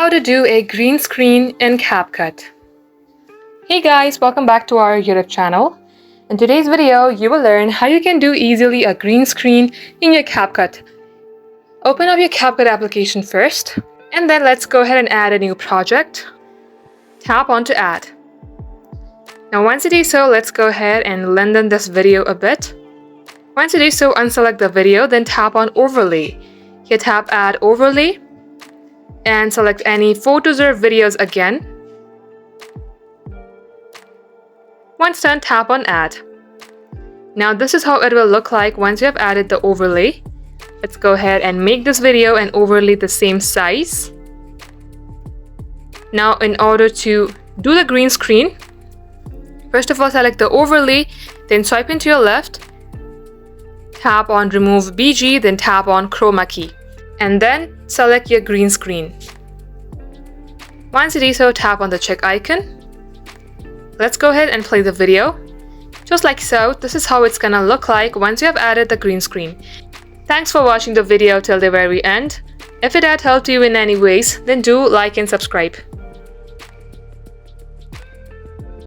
How to do a green screen in CapCut. Hey guys, welcome back to our YouTube channel. In today's video, you will learn how you can do easily a green screen in your CapCut. Open up your CapCut application first, and then let's go ahead and add a new project. Tap on to add. Now once you do so, let's go ahead and lengthen this video a bit. Once you do so, unselect the video, then tap on overlay. Here tap add overlay and select any photos or videos again. Once done, tap on add. Now this is how it will look like once you have added the overlay. Let's go ahead and make this video and overlay the same size. Now in order to do the green screen, first of all select the overlay, then swipe into your left, tap on remove BG, then tap on chroma key, and then select your green screen. Once you do so, tap on the check icon. Let's go ahead and play the video. Just like so, this is how it's gonna look like once you have added the green screen. Thanks for watching the video till the very end. If it had helped you in any ways, then do like and subscribe.